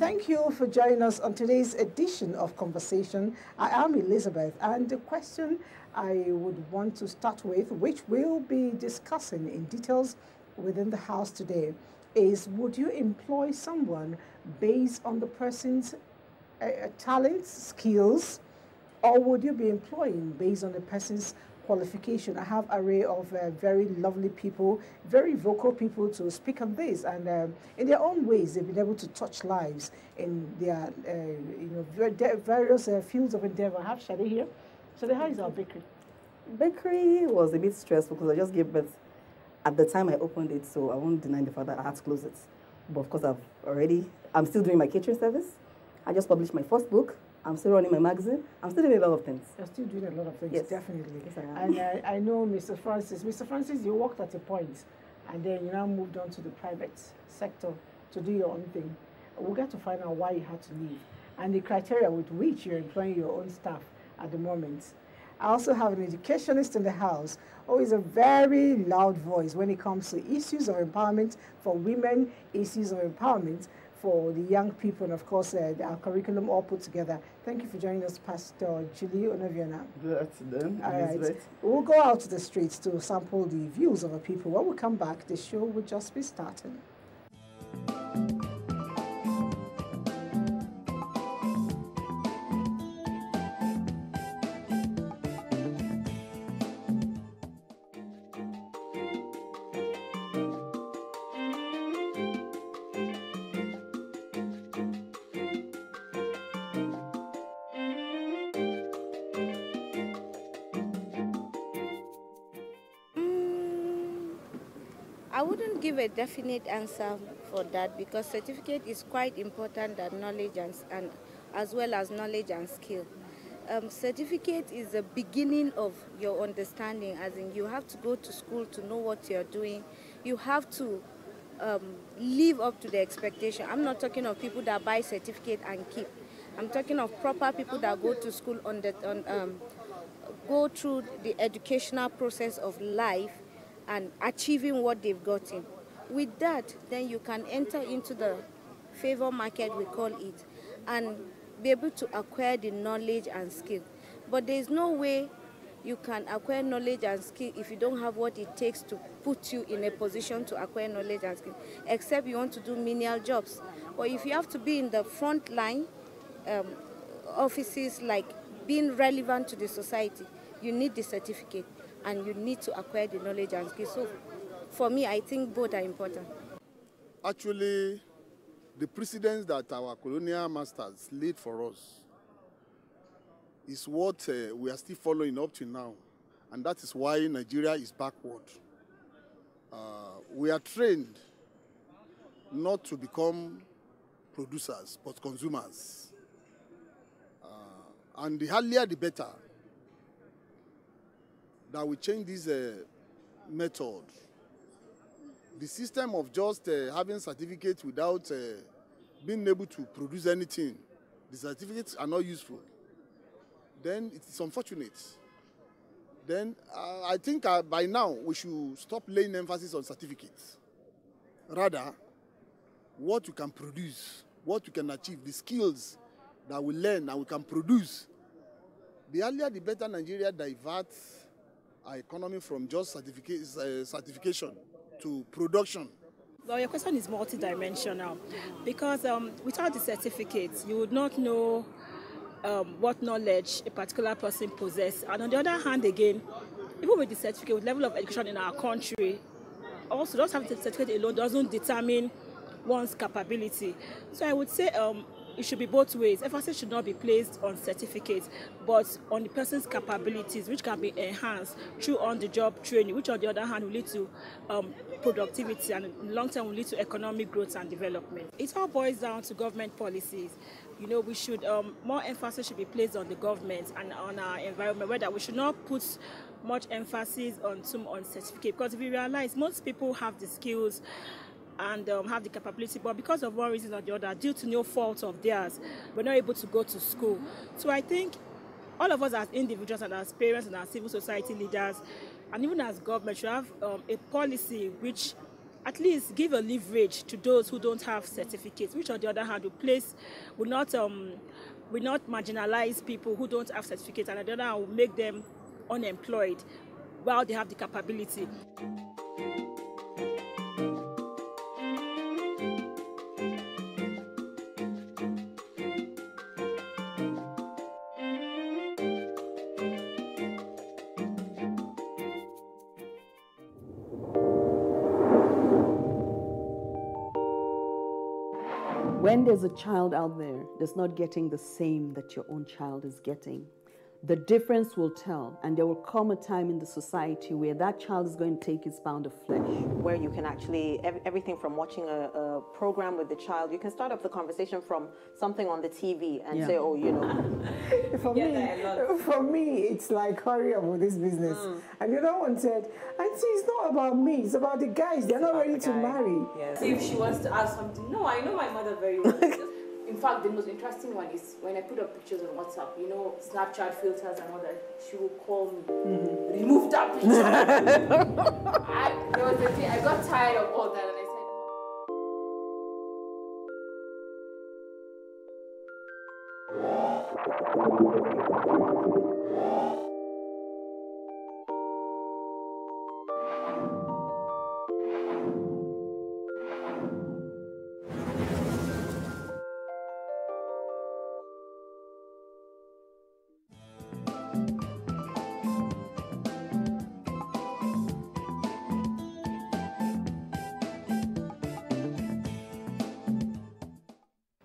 Thank you for joining us on today's edition of Conversation. I am Elizabeth, and the question I would want to start with, which we'll be discussing in details within the house today, is would you employ someone based on the person's talents, skills, or would you be employing based on the person's qualification? I have an array of very lovely people, very vocal people to speak on this, and in their own ways, they've been able to touch lives in their various fields of endeavor. I have Shade here. Shade, how is our bakery? Bakery was a bit stressful because I just gave birth at the time I opened it, so I won't deny the fact that I had to close it. But of course, I'm still doing my catering service. I just published my first book. I'm still running my magazine. I'm still doing a lot of things. You're still doing a lot of things, yes. Definitely. Yes, I am. And I know Mr. Francis. Mr. Francis, you worked at a point, and then you now moved on to the private sector to do your own thing. We'll get to find out why you had to leave, and the criteria with which you're employing your own staff at the moment. I also have an educationist in the house who is a very loud voice when it comes to issues of empowerment for women, issues of empowerment for the young people, and of course, our curriculum all put together. Thank you for joining us, Pastor Julie Onoviona. Good afternoon. All right. We'll go out to the streets to sample the views of our people. When we come back, the show will just be starting. I wouldn't give a definite answer for that because certificate is quite important than knowledge and as well as knowledge and skill. Certificate is the beginning of your understanding, as in you have to go to school to know what you're doing. You have to live up to the expectation. I'm not talking of people that buy certificate and keep. I'm talking of proper people that go to school go through the educational process of life and achieving what they've gotten. With that, then you can enter into the favor market, we call it, and be able to acquire the knowledge and skill. But there's no way you can acquire knowledge and skill if you don't have what it takes to put you in a position to acquire knowledge and skill, except you want to do menial jobs. Or if you have to be in the front line offices, like being relevant to the society, you need the certificate and you need to acquire the knowledge and skill. So for me, I think both are important. Actually, the precedents that our colonial masters laid for us is what we are still following up to now. And that is why Nigeria is backward. We are trained not to become producers, but consumers. And the earlier, the better, that we change this method. The system of just having certificates without being able to produce anything, the certificates are not useful. Then it's unfortunate. Then I think by now we should stop laying emphasis on certificates. Rather, what you can produce, what you can achieve, the skills that we learn and we can produce. The earlier, the better Nigeria diverts our economy from just certification to production. Well, your question is multidimensional because without the certificates, you would not know what knowledge a particular person possesses. And on the other hand, again, even with the certificate, with level of education in our country, also just having the certificate alone doesn't determine one's capability. So I would say it should be both ways. Emphasis should not be placed on certificates, but on the person's capabilities, which can be enhanced through on-the-job training, which on the other hand will lead to productivity and in the long term will lead to economic growth and development. It all boils down to government policies. You know, we should, more emphasis should be placed on the government and on our environment, whether we should not put much emphasis on certificate, because if we realize most people have the skills and have the capability, but because of one reason or the other, due to no fault of theirs, we're not able to go to school. So I think all of us as individuals and as parents and as civil society leaders, and even as government, should have a policy which at least give a leverage to those who don't have certificates, which on the other hand will not marginalize people who don't have certificates, and on the other hand will make them unemployed while they have the capability. When there's a child out there that's not getting the same that your own child is getting, the difference will tell, and there will come a time in the society where that child is going to take its pound of flesh. Where you can actually, everything from watching a program with the child, you can start up the conversation from something on the TV and say, oh, you know. For me, it's like, hurry up with this business. And the other one said, Auntie, it's not about me, it's about the guys. They're not ready to marry. Yes. If she wants to ask something, no, I know my mother very well. In fact, the most interesting one is when I put up pictures on WhatsApp, you know, Snapchat filters and all that, she will call me, remove that picture. There was a day, I got tired of all that and I said,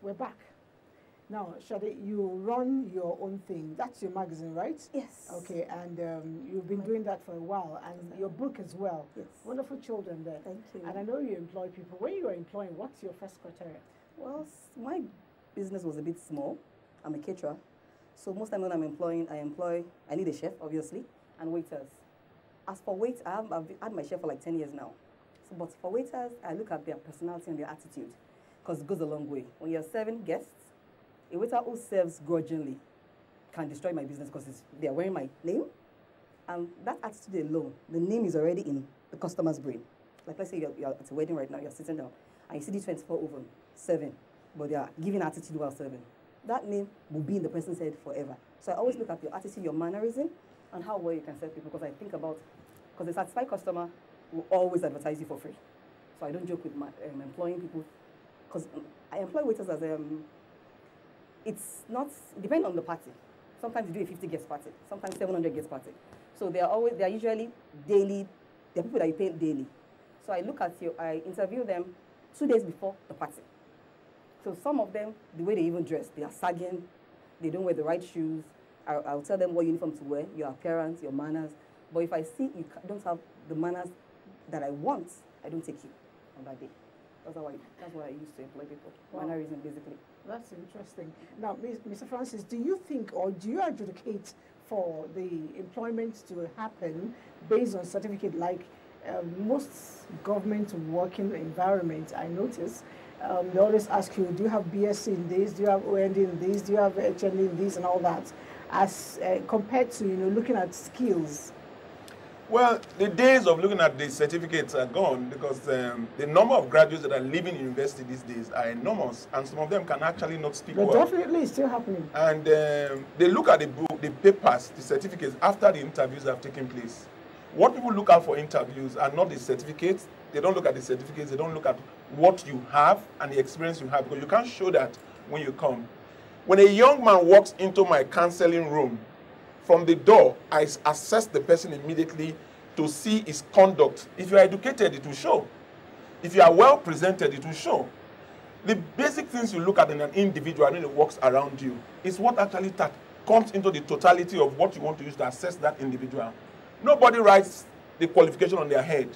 We're back. Now, Shade, you run your own thing. That's your magazine, right? Yes. Okay, and you've been doing that for a while, and your book as well. Yes. Wonderful children there. Thank you. And I know you employ people. When you are employing, what's your first criteria? Well, my business was a bit small. I'm a caterer. So most time when I'm employing, I need a chef, obviously, and waiters. As for waiters, I've had my chef for like 10 years now. So, but for waiters, I look at their personality and their attitude, because it goes a long way. When you're serving guests, a waiter who serves grudgingly can destroy my business because they are wearing my name. And that attitude alone, the name is already in the customer's brain. Like let's say you're at a wedding right now, you're sitting down, and you see the 24/7, but they are giving attitude while serving. That name will be in the person's head forever. So I always look at your attitude, your mannerism, and how well you can serve people, because I think about, because a satisfied customer will always advertise you for free. So I don't joke with my employing people, because I employ waiters as it's not, depending on the party. Sometimes you do a 50 guest party, sometimes 700 guest party. So they are usually daily, they're people that you pay daily. So I look at you, I interview them 2 days before the party. So some of them, the way they even dress, they are sagging, they don't wear the right shoes. I'll tell them what uniform to wear, your appearance, your manners. But if I see you don't have the manners that I want, I don't take you on that day. That's what I used to employ people. Wow. Mannerism, basically. That's interesting. Now, Mr. Francis, do you think, or do you advocate for the employment to happen based on certificate? Like most government working environments, I notice, they always ask you, do you have BSc in this? Do you have OND in this? Do you have HND in this and all that? As compared to, looking at skills. Well, the days of looking at the certificates are gone, because the number of graduates that are leaving university these days are enormous, and some of them can actually not speak well. Definitely, it's still happening. And they look at the book, the papers, the certificates after the interviews have taken place. What people look out for interviews are not the certificates. They don't look at the certificates. They don't look at what you have and the experience you have, because you can't show that when you come. When a young man walks into my counseling room, from the door, I assess the person immediately to see his conduct. If you are educated, it will show. If you are well presented, it will show. The basic things you look at in an individual when it walks around you is what actually comes into the totality of what you want to use to assess that individual. Nobody writes the qualification on their head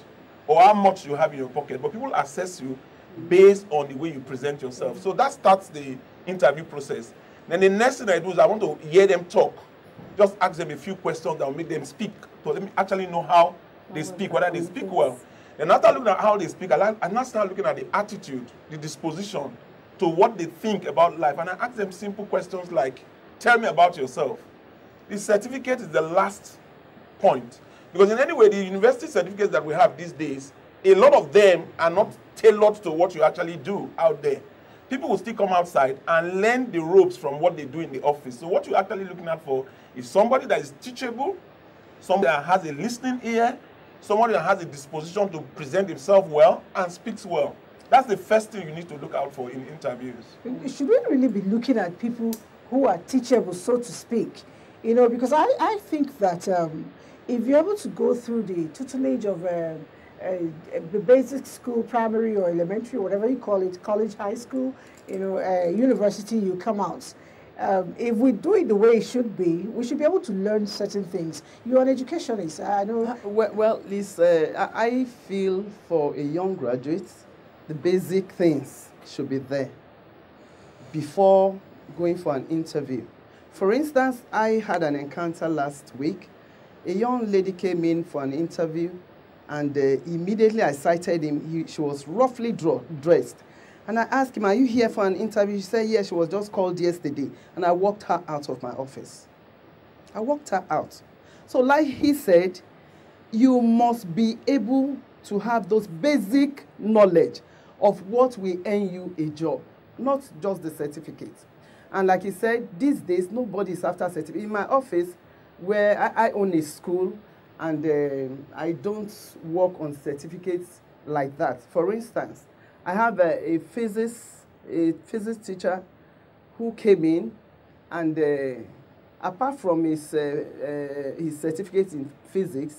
or how much you have in your pocket, but people assess you based on the way you present yourself. So that starts the interview process. Then the next thing I do is I want to hear them talk. Just ask them a few questions that will make them speak, so let me actually know how they speak, whether they speak well. And after looking at how they speak, I now start looking at the attitude, the disposition to what they think about life. And I ask them simple questions like, tell me about yourself. The certificate is the last point. Because in any way, the university certificates that we have these days a lot of them are not tailored to what you actually do out there. People will still come outside and learn the ropes from what they do in the office. So what you're actually looking at for is somebody that is teachable, somebody that has a listening ear, somebody that has a disposition to present himself well and speaks well. That's the first thing you need to look out for in interviews. Should we really be looking at people who are teachable, so to speak? You know, because I think that if you're able to go through the tutelage of the basic school, primary or elementary, whatever you call it, college, high school, you know, university, you come out. If we do it the way it should be, we should be able to learn certain things. You're an educationist, I know. Well, Liz, I feel for a young graduate, the basic things should be there before going for an interview. For instance, I had an encounter last week. A young lady came in for an interview, and immediately I cited him. She was roughly dressed. And I asked him, are you here for an interview? She said, yes, she was just called yesterday. And I walked her out of my office. I walked her out. So like he said, you must be able to have those basic knowledge of what will earn you a job, not just the certificate. And like he said, these days, nobody is after certificate. In my office, where I own a school, and I don't work on certificates like that. For instance, I have a physics teacher who came in, and apart from his certificate in physics,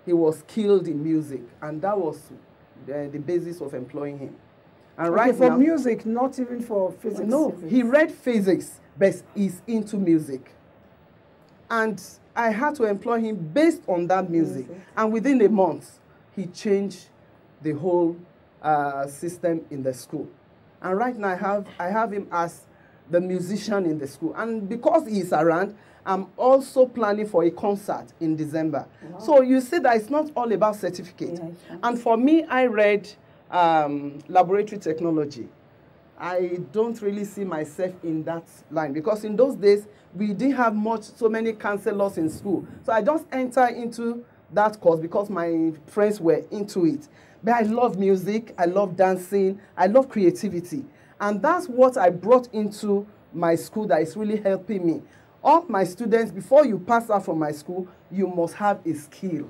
he was skilled in music, and that was the basis of employing him. And okay, right for now, music, not even for physics. No, he read physics, but he's into music. And I had to employ him based on that music. And within a month, he changed the whole system in the school. And right now, I have him as the musician in the school. And because he's around, I'm also planning for a concert in December. Wow. So you see that it's not all about certificate. Yeah, and for me, I read laboratory technology. I don't really see myself in that line, because in those days, we didn't have so many counselors in school. So I just entered into that course because my friends were into it. But I love music, I love dancing, I love creativity. And that's what I brought into my school that is really helping me. All my students, before you pass out from my school, you must have a skill.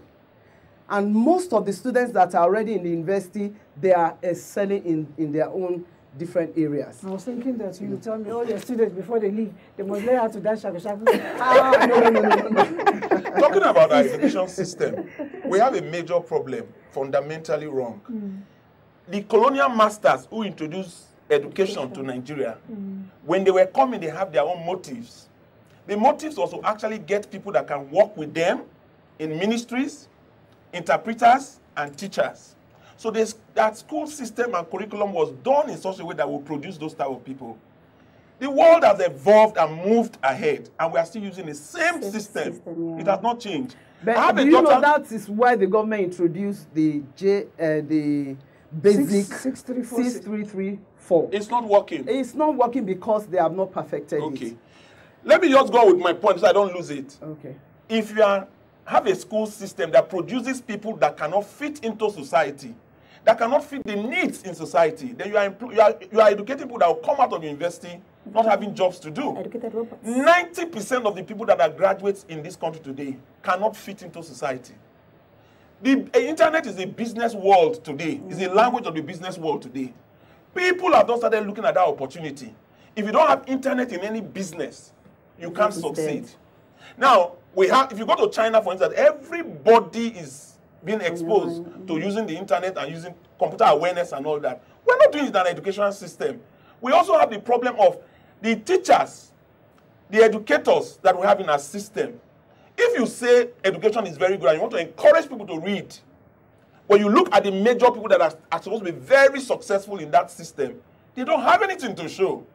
And most of the students that are already in the university, they are excelling in their own different areas. I was thinking that you would tell me all your students before they leave, they must learn how to dance shaku shaku. No. Talking about our education system, we have a major problem, fundamentally wrong. The colonial masters who introduced education to Nigeria, when they were coming, they have their own motives. The motives was to actually get people that can work with them in ministries, interpreters, and teachers. So that school system and curriculum was done in such a way that will produce those type of people. The world has evolved and moved ahead, and we are still using the same system. Yeah. It has not changed. But do you know that is why the government introduced the basic 6334? It's not working. It's not working because they have not perfected it. Okay. Let me just go with my point so I don't lose it. Okay. If you have a school system that produces people that cannot fit into society, that cannot fit the needs in society, then you are educating people that will come out of university not having jobs to do. 90% of the people that are graduates in this country today cannot fit into society. The internet is a business world today. It's a language of the business world today. People have not started looking at that opportunity. If you don't have internet in any business, you can't succeed. Now, if you go to China, for instance, everybody is being exposed to using the internet and using computer awareness and all that. We're not doing it in an educational system. We also have the problem of the teachers, the educators that we have in our system. If you say education is very good and you want to encourage people to read, when you look at the major people that are supposed to be very successful in that system, they don't have anything to show.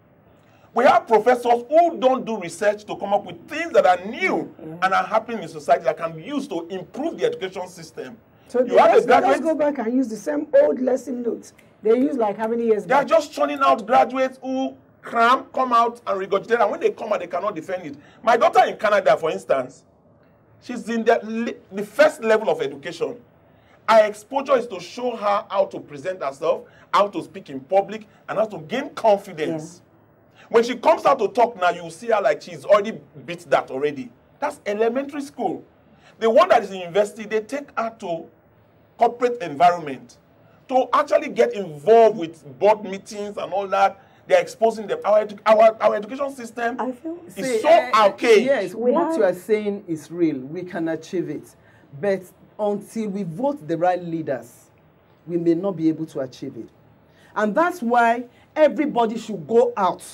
We have professors who don't do research to come up with things that are new and are happening in society that can be used to improve the education system. So let's go back and use the same old lesson notes. They use like how many years back? They are just churning out graduates who cram, come out and regurgitate, and when they come out, they cannot defend it. My daughter in Canada, for instance, she's in the first level of education. Our exposure is to show her how to present herself, how to speak in public, and how to gain confidence. Yeah. When she comes out to talk now, you see her like she's already beat that already. That's elementary school. The one that is in university, they take her to corporate environment to actually get involved with board meetings and all that. They're exposing them. Our education system is so archaic. Yes, what you are saying is real. We can achieve it. But until we vote the right leaders, we may not be able to achieve it. And that's why everybody should go out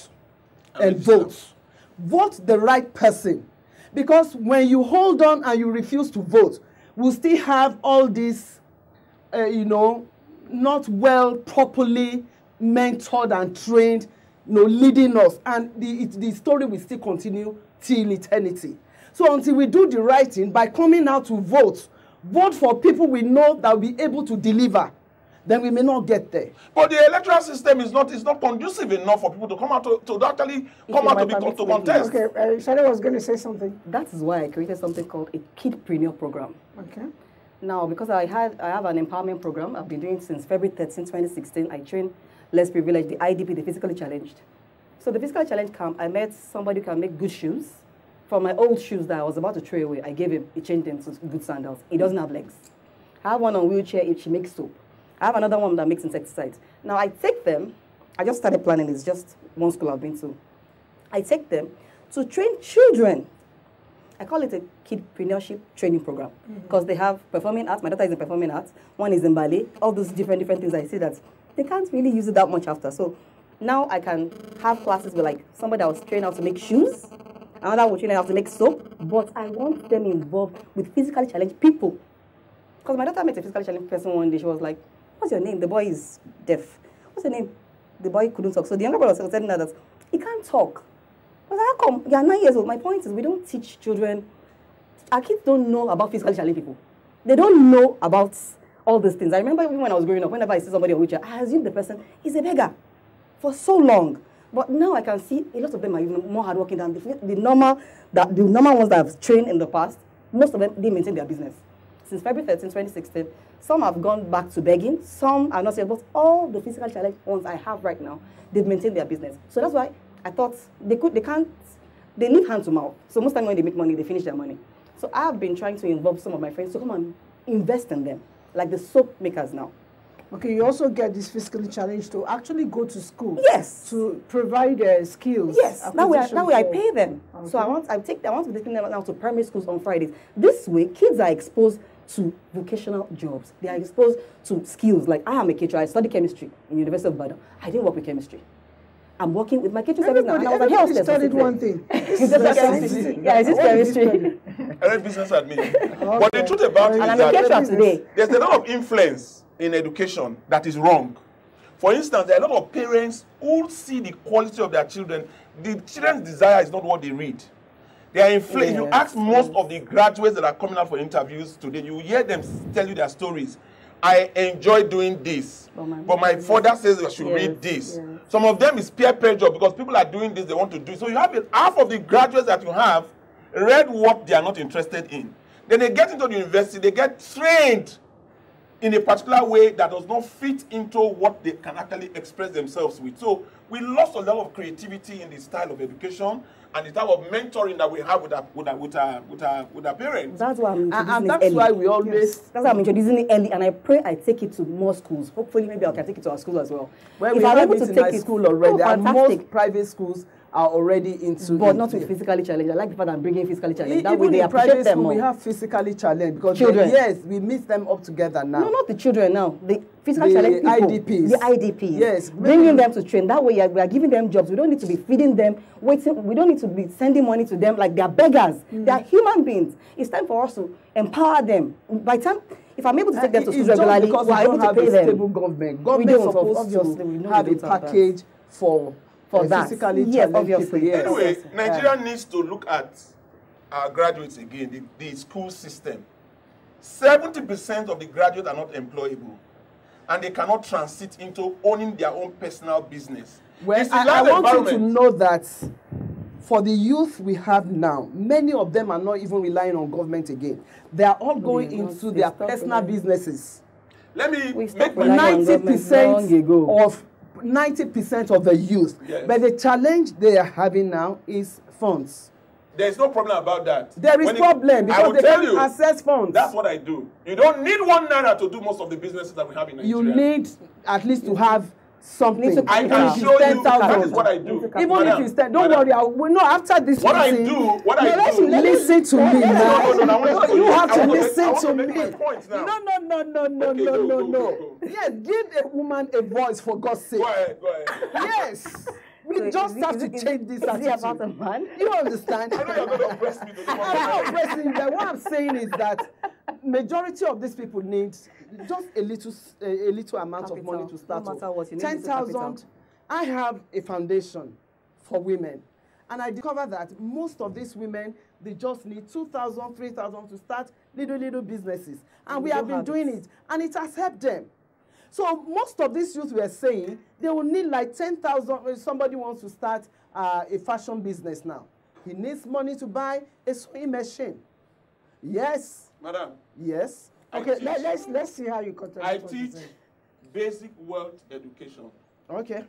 and vote. Vote the right person. Because when you hold on and you refuse to vote, we'll still have all these, not well, properly mentored and trained, leading us. And the story will still continue till eternity. So until we do the right thing, by coming out to vote for people we know that will be able to deliver, then we may not get there. But the electoral system is not conducive enough for people to come out to actually come out to contest. Okay, Shade was going to say something. That is why I created something called a Kidpreneur program. Okay. Now, because I have an empowerment program I've been doing since February 13, 2016. I train less privileged, the IDP, the physically challenged. So the physically challenged camp, I met somebody who can make good shoes. From my old shoes that I was about to throw away, I gave him, he changed them to good sandals. He doesn't have legs. I have one on wheelchair, she makes soap. I have another one that makes insecticides. Now I take them, I just started planning, it's just one school I've been to. I take them to train children. I call it a kidpreneurship training program because they have performing arts. My daughter is in performing arts. One is in ballet. All those different things. I see that they can't really use it that much after. So now I can have classes with like somebody that was trained how to make shoes, another will train how to make soap, but I want them involved with physically challenged people. Because my daughter met a physically challenged person one day. She was like, "What's your name?" The boy is deaf. "What's your name?" The boy couldn't talk. So the younger brother was telling her that he can't talk. I was like, "How come? You are 9 years old." My point is, we don't teach children. Our kids don't know about physically challenged people. They don't know about all these things. I remember even when I was growing up, whenever I see somebody on wheelchair, I assume the person is a beggar for so long. But now I can see a lot of them are even more hardworking than the normal ones that I've trained in the past. Most of them, they maintain their business. Since February 13, 2016, some have gone back to begging, some are not saying, but all the physical challenge ones I have right now, they've maintained their business. So that's why I thought they live hand to mouth. So most time when they make money, they finish their money. So I have been trying to involve some of my friends to come and invest in them, like the soap makers now. Okay, you also get this physically challenged to actually go to school. Yes. To provide skills. Yes. That way I pay them. Okay. So I want to be taking them now to primary schools on Fridays. This way, kids are exposed to vocational jobs. They are exposed to skills. Like I am a caterer. I studied chemistry in University of Ibadan. I didn't work with chemistry. I'm working with my catering service now. And I was everybody studied one thing. It's just chemistry. Yeah, it's just chemistry. I read business admin. Okay. But the truth about it is I'm a caterer today. There's a lot of influence in education that is wrong. For instance, there are a lot of parents who see the quality of their children. The children's desire is not what they read. They are inflated. Yes. You ask most of the graduates that are coming out for interviews today, you hear them tell you their stories. I enjoy doing this, but my father says I should read this. Yes. Some of them is peer pressure because people are doing this, they want to do it. So you have half of the graduates that you have read what they are not interested in. Then they get into the university, they get trained in a particular way that does not fit into what they can actually express themselves with. So we lost a lot of creativity in the style of education and the type of mentoring that we have with our parents. That's why I'm introducing and that's it early. Why we always... Yes. That's why I'm introducing it early, and I pray I take it to more schools. Hopefully, maybe I can take it to our schools as well. Well, we have it in my school already, and most private schools are already into it. But not with physically challenged. I like the fact that I'm bringing physically challenged. That way they appreciate them more. We have physically challenged because yes, we mix them up together now. No, not the children now. The physically challenged people. IDPs. The IDPs. Yes. Bringing them to train. That way we are giving them jobs. We don't need to be feeding them, waiting. We don't need to be sending money to them like they are beggars. They are human beings. It's time for us to empower them. By time, if I'm able to take them to school regularly, we're able to pay them. Stable government. Government is supposed to have a package for that. Physically challenged people. Yes. Anyway, Nigeria needs to look at our graduates again, the school system. 70% of the graduates are not employable, and they cannot transit into owning their own personal business. Well, I want you to know that for the youth we have now, many of them are not even relying on government again. They are all going into their personal businesses. Let me We make 90% of the youth. Yes. But the challenge they are having now is funds. There's no problem about that. There is problem because they can't access funds. That's what I do. You don't need 1 naira to do most of the businesses that we have in Nigeria. You need at least to have something. I can show you. That is what I do. Even if it's 10, don't worry. We know after this what meeting. What I do. Listen to me now. No, you have to listen to me. No. Yes, give a woman a voice for God's sake. Go ahead. Yes. We just have to change this attitude. Is it about a man? You understand? I know you're going to oppress me. I'm not oppressing you. What I'm saying is that majority of these people need just a little amount of money to start no matter what, you need 10,000. I have a foundation for women, and I discovered that most of these women, they just need 2,000, 3,000 to start little businesses, and we have been doing it, and it has helped them. So most of these youth were saying they will need like 10,000 when somebody wants to start a fashion business now. He needs money to buy a sewing machine. Yes. Madam. Yes. Okay, let's see how you continue. I teach basic wealth education. Okay.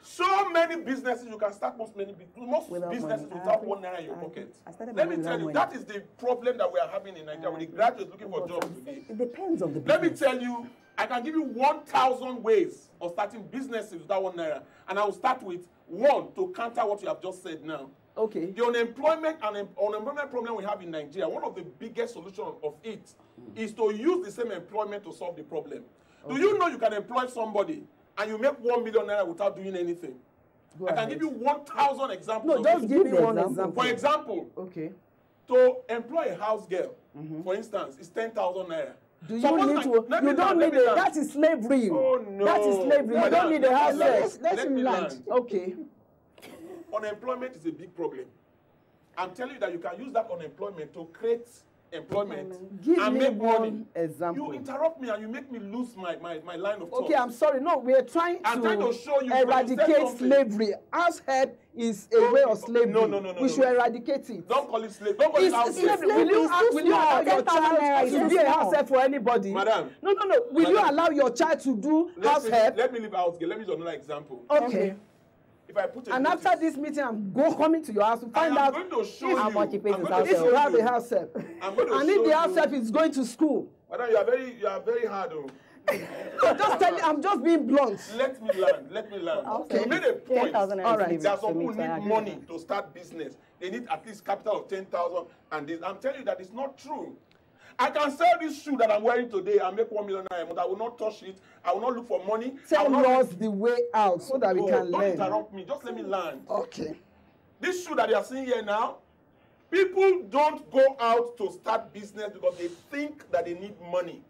So many businesses, you can start most businesses without 1 naira in your pocket. Let me tell you, that is the problem that we are having in Nigeria with the graduates looking for jobs today. It depends on the business. Let me tell you, I can give you 1,000 ways of starting businesses without 1 naira. And I will start with one to counter what you have just said now. Okay. The unemployment problem we have in Nigeria, one of the biggest solutions of it is to use the same employment to solve the problem. Okay. Do you know you can employ somebody and you make 1 million naira without doing anything? I can give you 1,000 examples. No, just give me one example. For example, okay, to employ a house girl, for instance, is 10,000 naira. Do you need to? You don't need it. That is slavery. Oh no. That is slavery. You don't need a house girl. Let me land. Okay. Unemployment is a big problem. I'm telling you that you can use that unemployment to create employment Give and me make one money. example. You interrupt me and you make me lose my line of thought. Okay, I'm sorry. No, we are trying to show you eradicate slavery. House help is a way of slavery. No. We should eradicate it. Don't call it slavery. Don't call it house help. Will you allow your child to be a house help for anybody? Madam. No. Will you allow your child to do house help? Let me leave house girl. Let me use another example. Okay. If I put and after this meeting, I'm coming to your house to find out how much you pay his house help. If you have a house help. And if the house help is going to school. Madam, you are very hard. Just tell you, I'm just being blunt. Let me learn. Okay. You made a point. All right. There are some who need money to start business. They need at least capital of 10,000. And this, I'm telling you that it's not true. I can sell this shoe that I'm wearing today and make 1 million naira, but I will not touch it. I will not look for money. Tell us the way out so that we can learn. Don't interrupt me. Just let me learn. Okay. This shoe that you are seeing here now, people don't go out to start business because they think that they need money.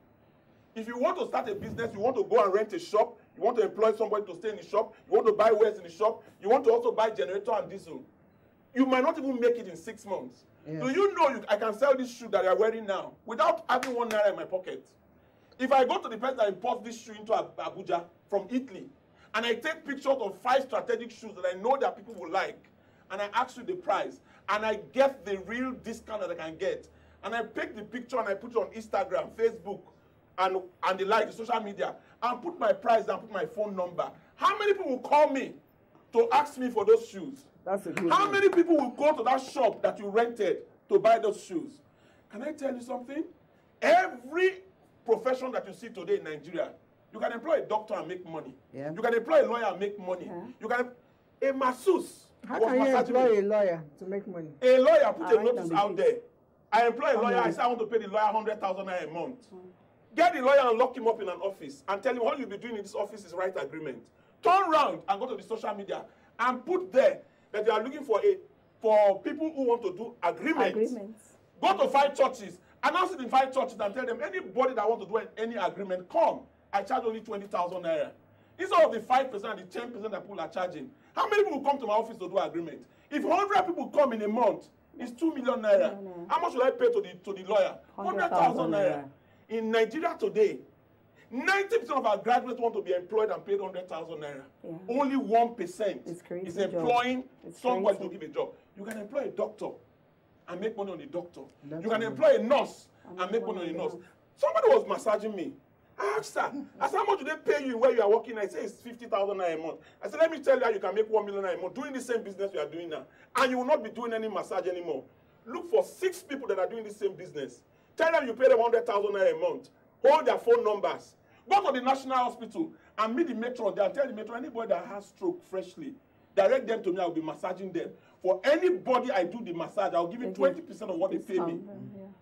If you want to start a business, you want to go and rent a shop, you want to employ somebody to stay in the shop, you want to buy wares in the shop, you want to also buy generator and diesel. You might not even make it in 6 months. Yes. Do you know I can sell this shoe that you are wearing now without having 1 naira in my pocket? If I go to the person that imports this shoe into Abuja from Italy, and I take pictures of 5 strategic shoes that I know that people will like, and I ask you the price, and I get the real discount that I can get, and I pick the picture and I put it on Instagram, Facebook, and the like, the social media, and put my price and put my phone number, how many people will call me to ask me for those shoes? That's a good How many people will go to that shop that you rented to buy those shoes? Can I tell you something? Every profession that you see today in Nigeria, you can employ a doctor and make money. Yeah. You can employ a lawyer and make money. Yeah. You can a masseuse. How can you employ a lawyer to make money? A lawyer put a notice out there. I employ a lawyer. I say I want to pay the lawyer 100,000 naira a month. Get the lawyer and lock him up in an office and tell him all you'll be doing in this office is write agreement. Turn around and go to the social media and put there that they are looking for people who want to do agreements. Go to 5 churches, announce it in 5 churches and tell them anybody that wants to do any agreement, come. I charge only 20,000 naira. Instead of the 5% and the 10% that people are charging. How many people will come to my office to do agreement? If 100 people come in a month, it's 2 million naira. How much will I pay to the lawyer? 100,000 naira. In Nigeria today, 90% of our graduates want to be employed and paid 100,000 naira. Yeah. Only 1% is employing somebody to give a job. You can employ a doctor and make money on the doctor. You can employ a nurse and make money on the nurse. Somebody was massaging me. I asked her, I said, how much do they pay you where you are working? I said, it's 50,000 naira a month. I said, let me tell you how you can make 1 million naira a month doing the same business you are doing now. And you will not be doing any massage anymore. Look for 6 people that are doing the same business. Tell them you pay them 100,000 naira a month. Hold their phone numbers. Go to the national hospital and meet the matron there and tell the matron, anybody that has stroke freshly, direct them to me, I will be massaging them. For anybody I do the massage, I'll give you 20% of what they pay me.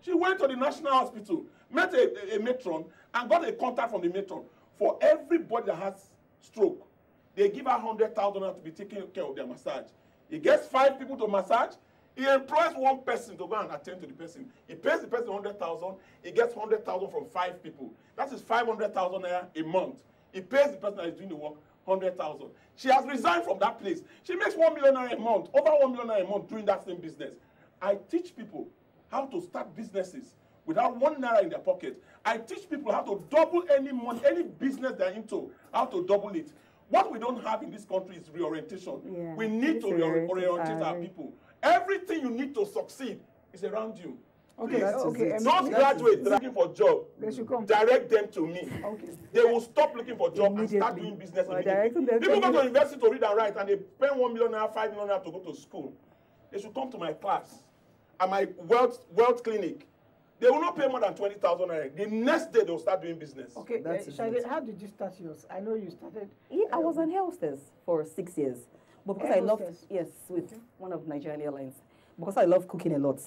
She went to the national hospital, met a matron, and got a contact from the matron. For everybody that has stroke, they give her 100,000 to be taking care of their massage. He gets 5 people to massage. He employs 1 person to go and attend to the person. He pays the person 100,000. He gets 100,000 from 5 people. That is 500,000 naira a month. He pays the person that is doing the work 100,000. She has resigned from that place. She makes 1 million naira a month, over 1 million naira a month doing that same business. I teach people how to start businesses without 1 naira in their pocket. I teach people how to double any money, any business they're into, how to double it. What we don't have in this country is reorientation. Yeah, we need to reorientate our people. Everything you need to succeed is around you. Okay, okay. Don't graduate looking for a job. Direct them to me. Okay. They will stop looking for a job and start doing business immediately. People go to university to read and write and they spend 1 million naira, 5 million naira to go to school. They should come to my class and my wealth clinic. They will not pay more than 20,000 naira. The next day they will start doing business. Okay, Shade, how did you start yours? I know you started. Yeah, I was an hostess for 6 years. But because I loved, with one of Nigerian airlines, because I love cooking a lot.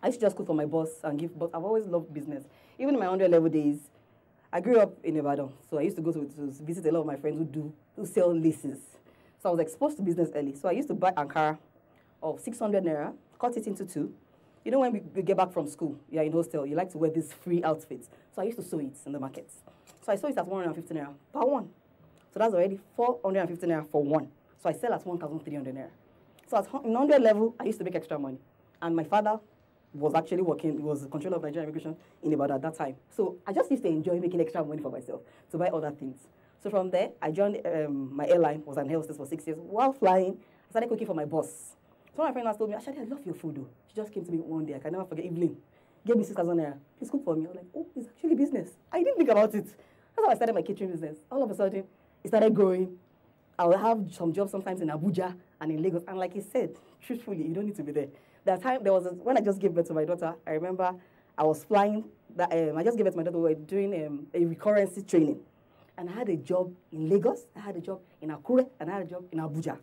I used to just cook for my boss and give, but I've always loved business. Even in my 100 level days, I grew up in Ibadan, so I used to go to visit a lot of my friends who sell laces. So I was exposed to business early. So I used to buy Ankara of 600 naira, cut it into 2. You know when we get back from school, you're in hostel, you like to wear these free outfits. So I used to sew it in the markets. So I sold it at 150 naira per one. So that's already 450 naira for one. So I sell at 1,300 naira. So at 100 level, I used to make extra money. And my father was actually working, he was the controller of Nigerian immigration in Ibadan at that time. So I just used to enjoy making extra money for myself to buy other things. So from there, I joined my airline, was an air hostess for 6 years. While flying, I started cooking for my boss. So my friend has told me, Ashadi, I love your food though. She just came to me one day, I can never forget, Evelyn, gave me 6,000 naira. Please cook for me. I was like, oh, it's actually business. I didn't think about it. That's how I started my catering business. All of a sudden, it started growing. I will have some jobs sometimes in Abuja and in Lagos. And like he said, truthfully, you don't need to be there. When I just gave birth to my daughter, I remember I was flying. I just gave birth to my daughter. We were doing a recurrency training. And I had a job in Lagos, I had a job in Akure, and I had a job in Abuja.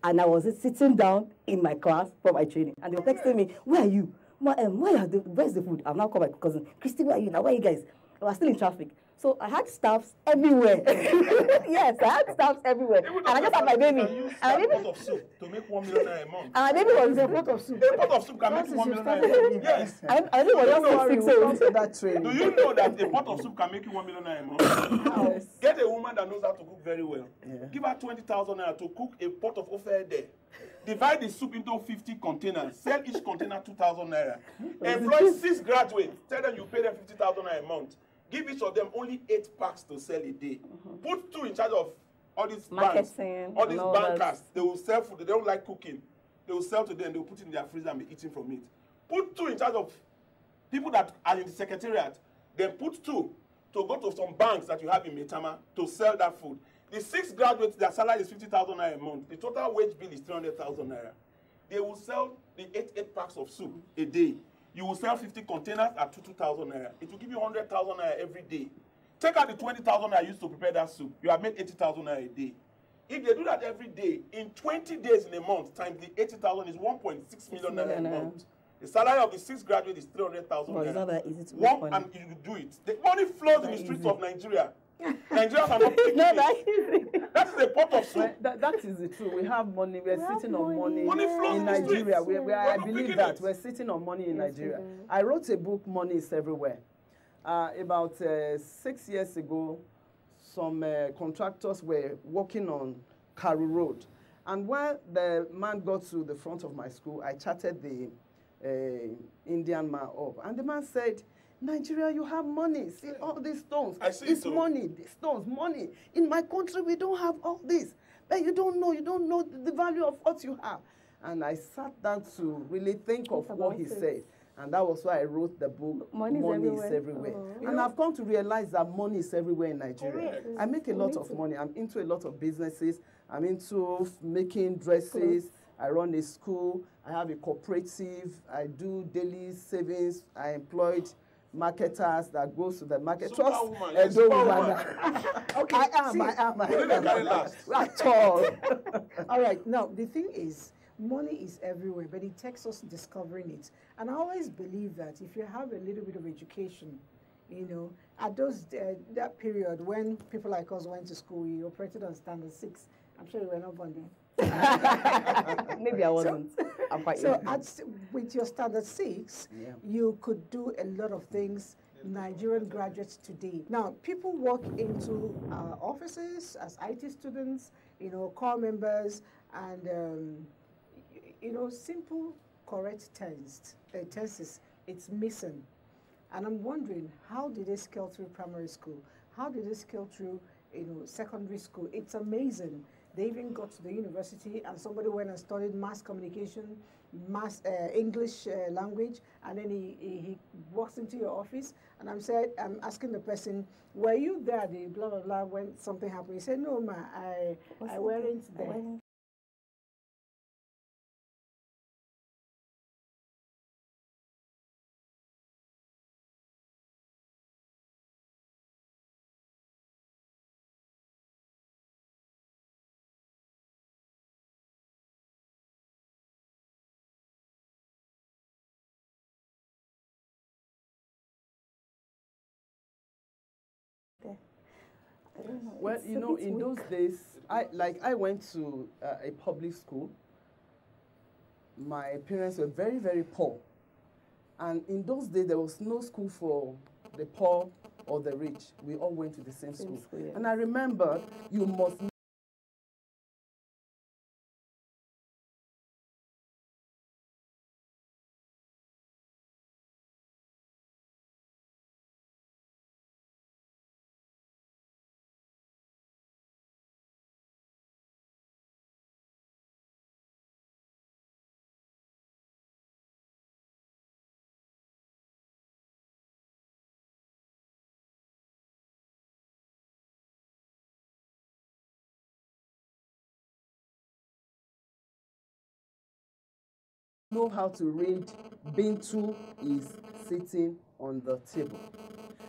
And I was sitting down in my class for my training. And they were texting me, where are you? Where's the food? I've now called my cousin, Christy, where are you now? Where are you guys? I was still in traffic. So I had staffs everywhere. Yes, I had staffs everywhere. And I just had my baby. And I use a pot of soup to make 1 million naira a month. And my baby was a pot of soup. A pot of soup can make 1 million naira a month. Yes. I think it was just that training. Do you know that a pot of soup can make you 1 million naira a month? Yes. Get a woman that knows how to cook very well. Yeah. Give her 20,000 naira to cook a pot of ofe there. Divide the soup into 50 containers. Sell each container 2,000 naira. Employ 6 graduates. Tell them you pay them 50,000 naira a month. Give each of them only 8 packs to sell a day. Put 2 in charge of all these banks, all these bankers. They will sell food. They don't like cooking. They will sell to them. They will put it in their freezer and be eating from it. Put 2 in charge of people that are in the secretariat. Then put 2 to go to some banks that you have in Metama to sell that food. The 6 graduates, their salary is 50,000 naira a month. The total wage bill is 300,000 naira. They will sell the 8 packs of soup a day. You will sell 50 containers at 2,000 naira. It will give you 100,000 naira every day. Take out the 20,000 I used to prepare that soup. You have made 80,000 naira a day. If they do that every day, in 20 days in a month, times the 80,000 is 1.6 million naira a month. The salary of the 6 graduates is 300,000 naira. It's not that easy to make money. And you do it. The money flows in the streets of Nigeria. Nigerians are not picking it. That is a pot of soup. That is the truth. We have money. We're sitting on money in Nigeria. I believe that. We're sitting on money in Nigeria. I wrote a book, Money is Everywhere. About 6 years ago, some contractors were working on Karu Road. And while the man got to the front of my school, I chatted the Indian man up. And the man said, Nigeria, you have money. See all these stones. I see it's it, money, the stones, money. In my country, we don't have all this. But you don't know the value of what you have. And I sat down to really think of what he said. And that was why I wrote the book, Money is Everywhere. Oh. And I've come to realize that money is everywhere in Nigeria. Correct. I make a lot of money. I'm into a lot of businesses. I'm into making dresses. I run a school. I have a cooperative. I do daily savings. I employed marketers that goes to the market. Superwoman. Okay, I am. At all. All right. Now, the thing is, money is everywhere, but it takes us discovering it. And I always believe that if you have a little bit of education, you know, at those that period when people like us went to school, we operated on standard 6. I'm sure you were not born then. Maybe I wasn't. I'm quite young. With your standard 6, you could do a lot of things Nigerian graduates today. Now, people walk into offices as IT students, you know, core members, and you know, simple, correct tenses, it's missing. And I'm wondering, how did they scale through primary school? How did they scale through, you know, secondary school? It's amazing. They even got to the university, and somebody went and studied mass communication, English language, and then he walks into your office, and I'm asking the person, were you there, the blah, blah, blah, when something happened? He said, no, ma, I weren't there. Well, you know, in those days, I went to a public school. My parents were very, very poor. And in those days, there was no school for the poor or the rich. We all went to the same school. Yeah. And I remember you must know how to read. Bintu is sitting on the table.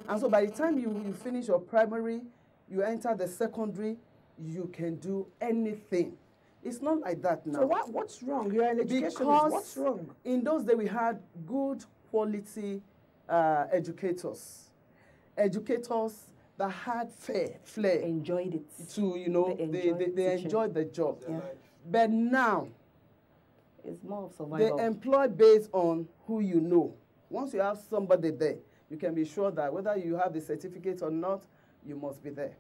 And so by the time you finish your primary, you enter the secondary, you can do anything. It's not like that now. So what's wrong? You're an educationist. Because what's wrong? In those days, we had good quality educators. Educators that had flair. Enjoyed it. To, you know, they enjoyed the job. Yeah. But now, it's more of survival. They employ based on who you know. Once you have somebody there, you can be sure that whether you have the certificate or not, you must be there.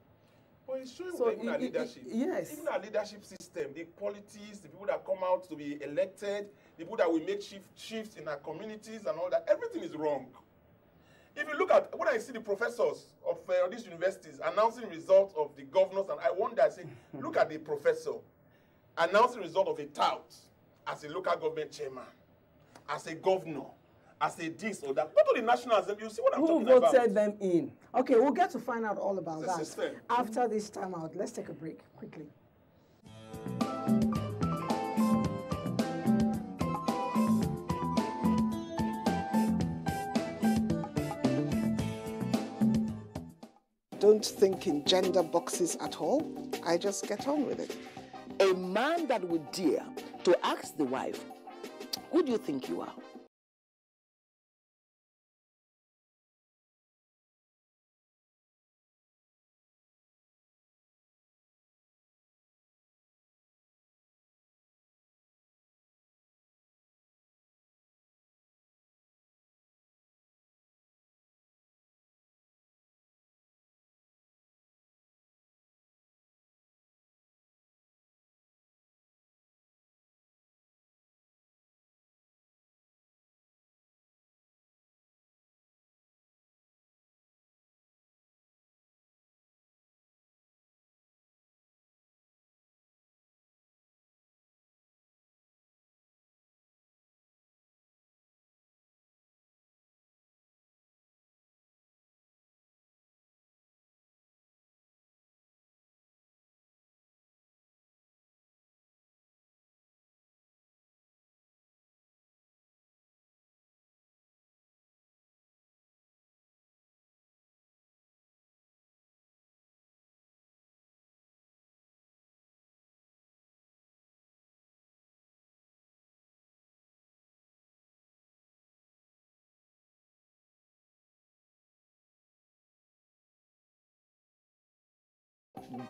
But it's showing so even our leadership. Yes. Even our leadership system, the qualities, the people that come out to be elected, the people that will make shifts in our communities and all that, everything is wrong. If you look at, when I see the professors of these universities announcing results of the governors, and I wonder, I say, look at the professor announcing result of a tout as a local government chairman, as a governor, as a this or that. Go to the National Assembly, you see what I'm talking about. Who voted them in? Okay, we'll get to find out all about that after this time out. Let's take a break quickly. Don't think in gender boxes at all. I just get on with it. A man that would dare to ask the wife, who do you think you are?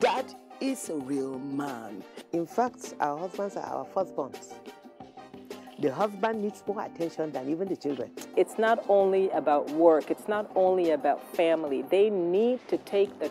That is a real man. In fact, our husbands are our firstborns. The husband needs more attention than even the children. It's not only about work, it's not only about family. They need to take the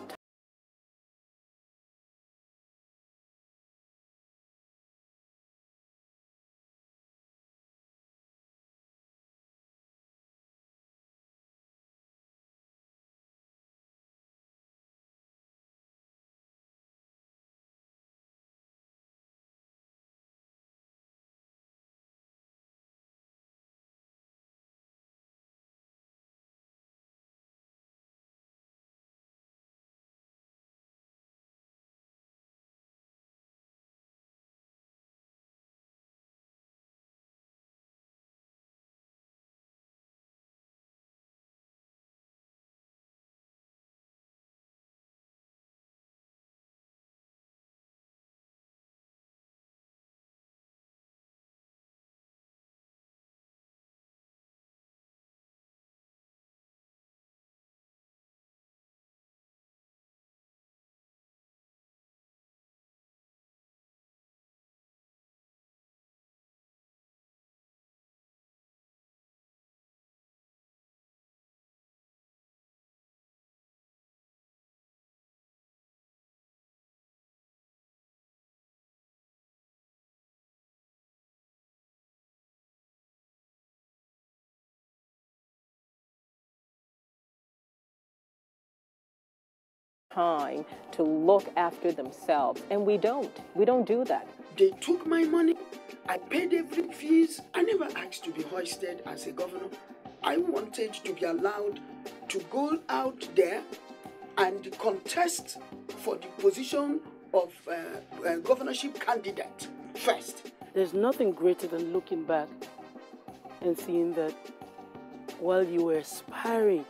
time to look after themselves, and we don't do that. They took my money, I paid every fees. I never asked to be hoisted as a governor. I wanted to be allowed to go out there and contest for the position of governorship candidate first. There's nothing greater than looking back and seeing that while you were aspiring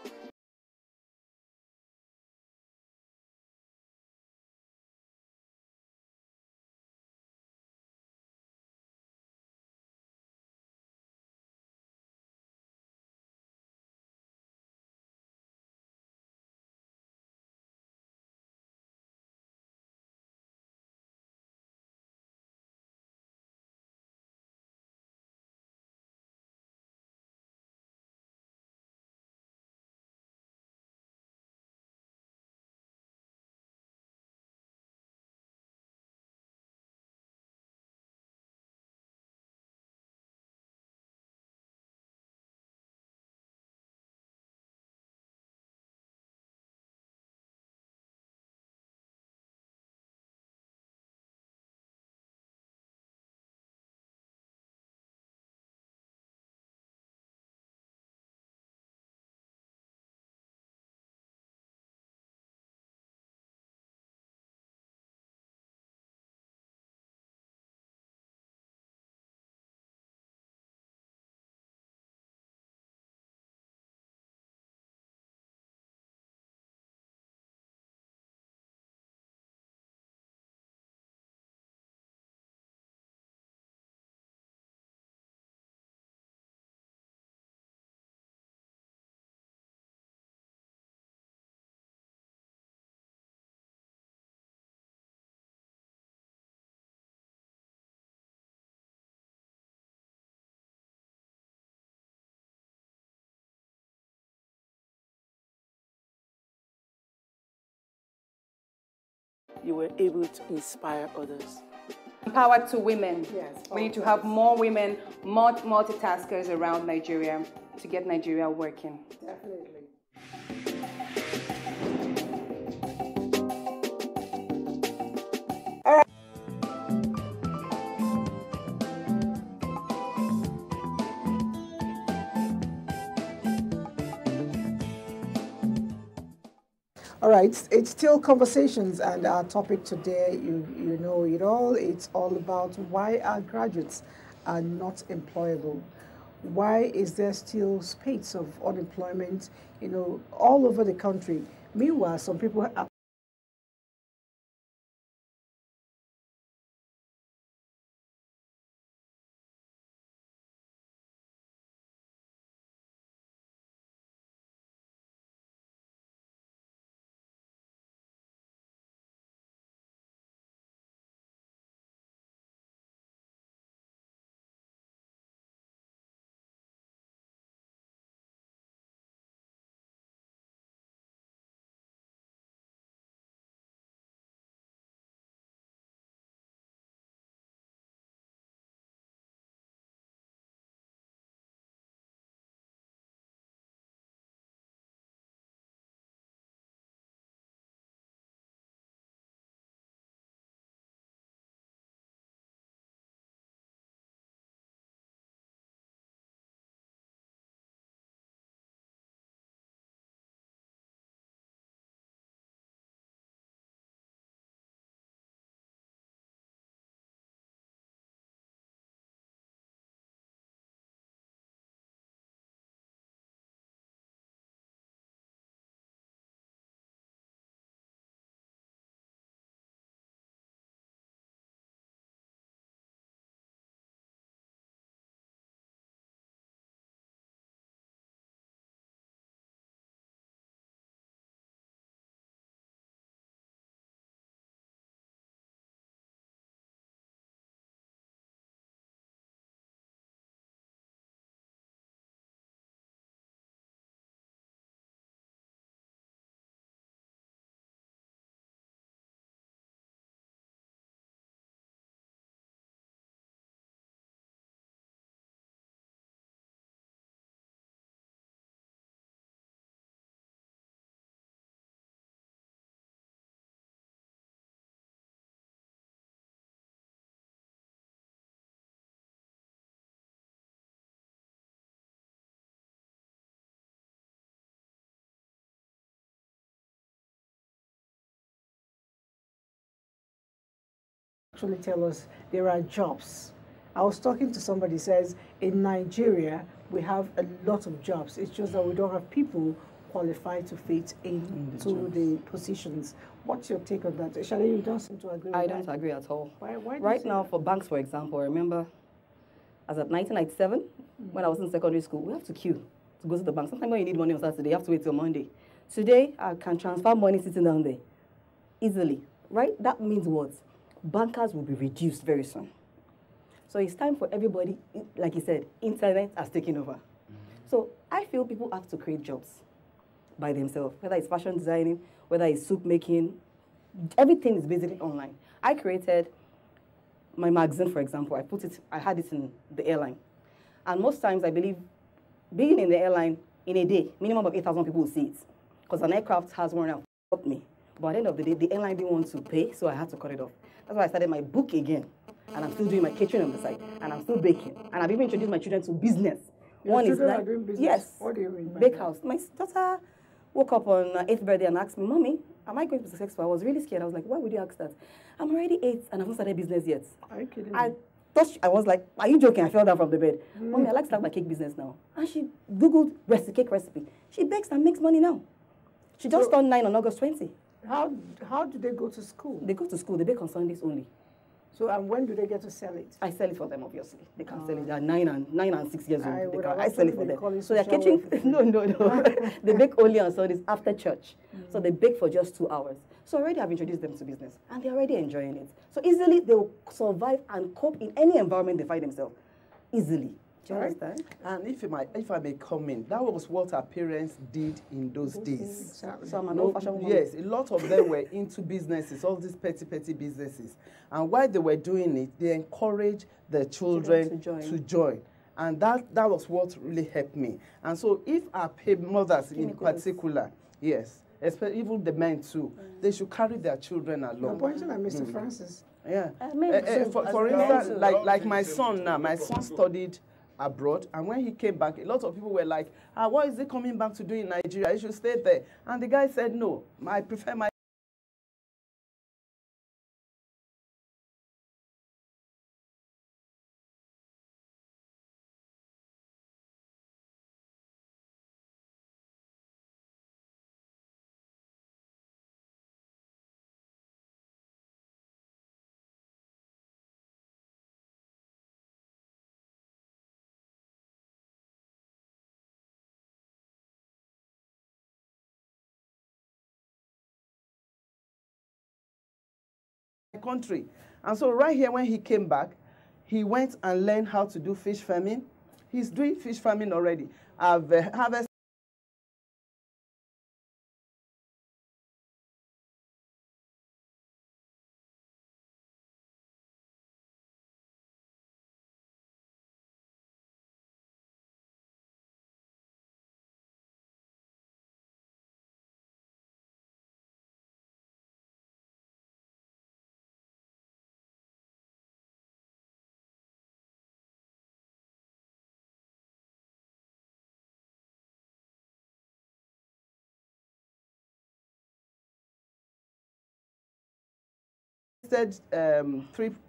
you were able to inspire others. Empower to women. Yes, we need to have more women, more multitaskers around Nigeria to get Nigeria working. Definitely. All right, it's still conversations, and our topic today, you know it all. It's all about why our graduates are not employable. Why is there still space of unemployment, all over the country? Meanwhile, some people are actually tell us there are jobs. I was talking to somebody who says in Nigeria we have a lot of jobs. It's just that we don't have people qualified to fit into the positions. What's your take on that? Shall you don't seem to agree with that? I don't agree at all. Why right now, for banks, for example, I remember as of 1997, when I was in secondary school, we have to queue to go to the bank. Sometimes when you need money on Saturday, you have to wait till Monday. Today, I can transfer money sitting down there easily, right? That means what? Bankers will be reduced very soon. So it's time for everybody, like you said, internet has taken over. So I feel people have to create jobs by themselves, whether it's fashion designing, whether it's soup making, everything is basically online. I created my magazine, for example. I had it in the airline. And most times, I believe, being in the airline in a day, minimum of 8,000 people will see it. Because an aircraft has one out help me. But at the end of the day, the airline didn't want to pay, so I had to cut it off. That's why I started my book again. And I'm still doing my catering on the side. And I'm still baking. And I've even introduced my children to business. Your children are doing business? Yes. What do you mean by Bakehouse. My daughter woke up on 8th birthday and asked me, Mommy, am I going to be successful? I was really scared. I was like, why would you ask that? I'm already 8 and I haven't started business yet. Are you kidding I me? thought I was like, are you joking? I fell down from the bed. Mommy, I like to start my cake business now. And she Googled cake recipe. She bakes and makes money now. She just turned 9 on August 20. How do they go to school? They go to school. They bake on Sundays only. So, and when do they get to sell it? I sell it for them, obviously. They can sell it. They are 9 and 6 years old. I sell it for them. So they're catching. No. They bake only on Sundays after church. So they bake for just 2 hours. So already I've introduced them to business, and they're already enjoying it. So easily they will survive and cope in any environment they find themselves. Easily. Do you understand? And if I may comment, that was what our parents did in those days. Exactly. So I'm an old-fashioned woman. Yes, a lot of them were into businesses, all these petty businesses. And while they were doing it, they encouraged their children to join. And that was what really helped me. And so if our mothers in particular, yes, especially even the men too, they should carry their children along. You're pointing at Mr. Francis. Yeah. For instance, like my son now, my son studied abroad, and when he came back, a lot of people were like, what is he coming back to do in Nigeria? He should stay there. And the guy said, no, I prefer my country. And so right here, when he came back, he went and learned how to do fish farming. He's doing fish farming already. I've harvested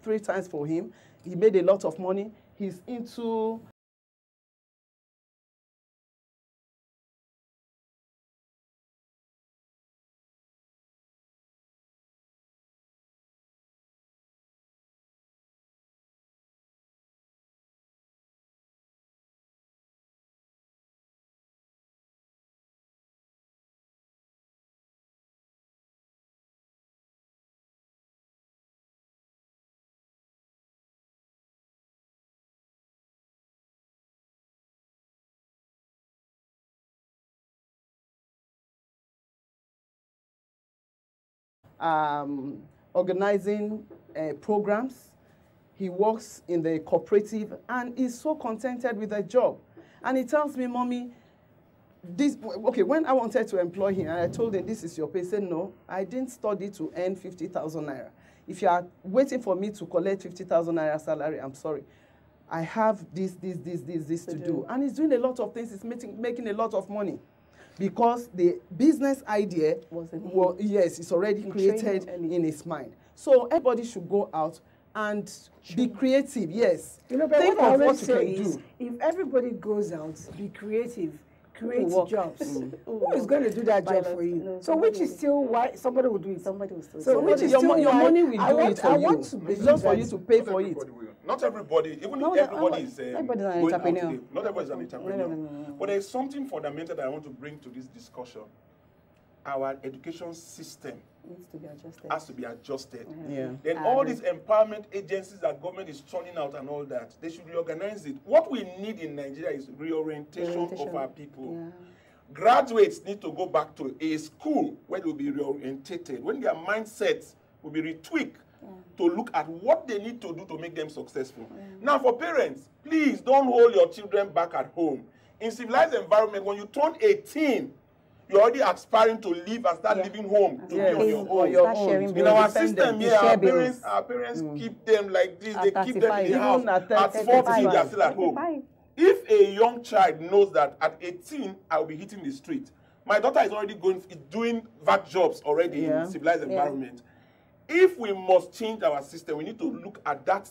three times for him. He made a lot of money. He's into organizing programs. He works in the cooperative and is so contented with the job. And he tells me, Mommy, when I wanted to employ him, and I told him, this is your pay, he said, no, I didn't study to earn 50,000 naira. If you are waiting for me to collect 50,000 naira salary, I'm sorry. I have this to do. And he's doing a lot of things. He's making a lot of money. Because the business idea, yes, it's already created in his mind. So everybody should go out and be creative. Yes. You know, but think what I of always what you say can is, do. if everybody goes out, be creative, create Work. jobs, who is going to do that job for you? No, So which is still why somebody will do it. Somebody will still. So which is your, still your why money will I do want, it for I you. want to It's believe just for that you to pay Not for it. everybody will. Not everybody, even No, if everybody is everybody's an going out entrepreneur. today, not everybody is an entrepreneur. No. But there is something fundamental that I want to bring to this discussion. Our education system Needs to be adjusted. has to be adjusted. Yeah. Then all these empowerment agencies that government is turning out and all that, they should reorganize it. What we need in Nigeria is reorientation of our people. Yeah. Graduates need to go back to a school where they will be reorientated, when their mindsets will be retweaked to look at what they need to do to make them successful. Now, for parents, please don't hold your children back at home. In civilized environment, when you turn 18, you're already aspiring to leave and start living home to be on your own. In our system here, our parents keep them like this. They keep them in the house. At 40, they are still at home. If a young child knows that at 18, I'll be hitting the street, my daughter is already doing VAT jobs already in civilized environment. If we must change our system, we need to look at that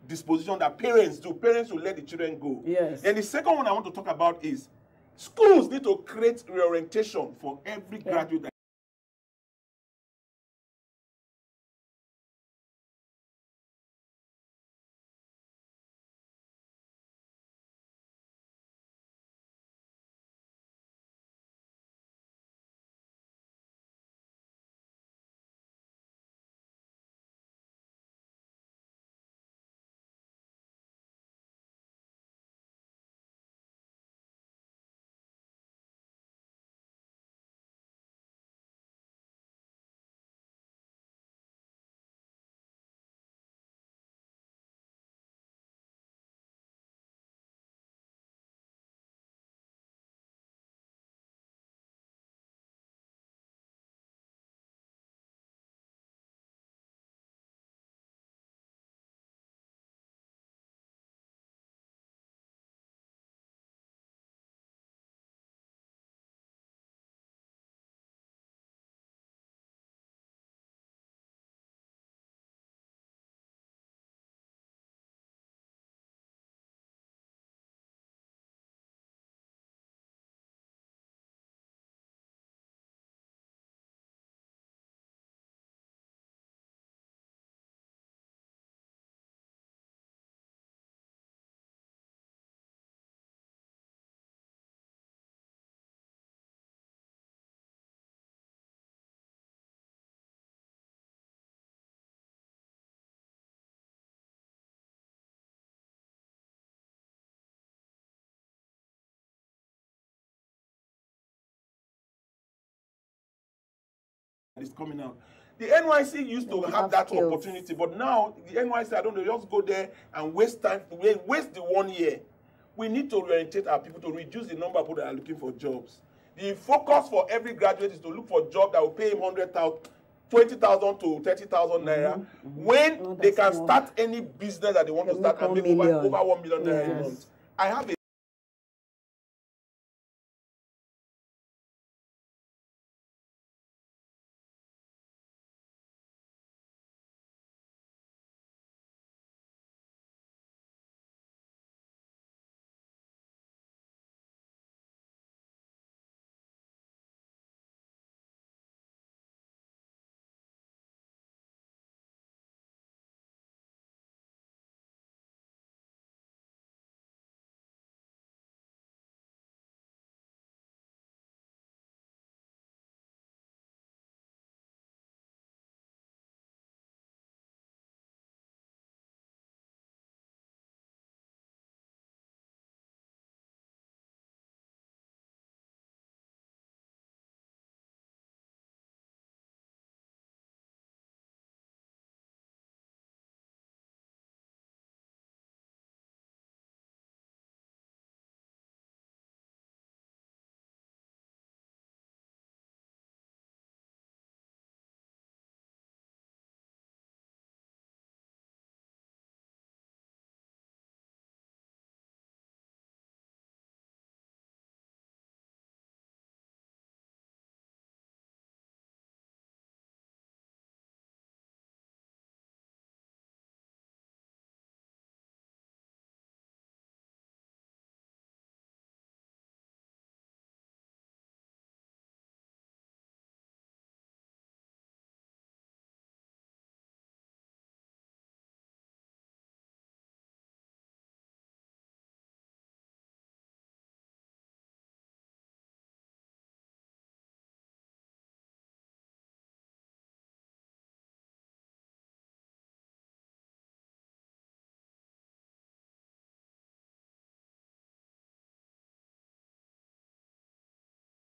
disposition that parents do. Parents will let the children go. Yes. And the second one I want to talk about is schools need to create reorientation for every graduate. That is coming out. The NYC used to have that opportunity, but now the NYC, I don't know, just go there and waste time, waste the 1 year. We need to orientate our people to reduce the number of people that are looking for jobs. The focus for every graduate is to look for a job that will pay him 100,000, 20,000 to 30,000 naira. When they can start any business that they want to start and make over 1 million naira a month. I have a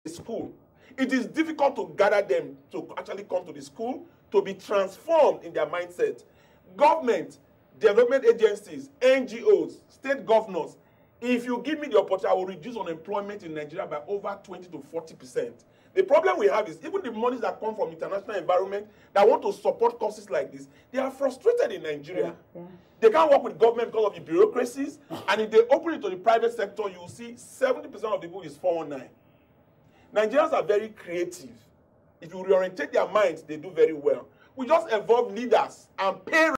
school. It is difficult to gather them to actually come to the school, to be transformed in their mindset. Government, development agencies, NGOs, state governors, if you give me the opportunity, I will reduce unemployment in Nigeria by over 20 to 40%. The problem we have is even the monies that come from international environment that want to support causes like this, they are frustrated in Nigeria. They can't work with government because of the bureaucracies, and if they open it to the private sector, you will see 70% of the people is 419. Nigerians are very creative. If you reorientate their minds, they do very well. We just evolve leaders and parents.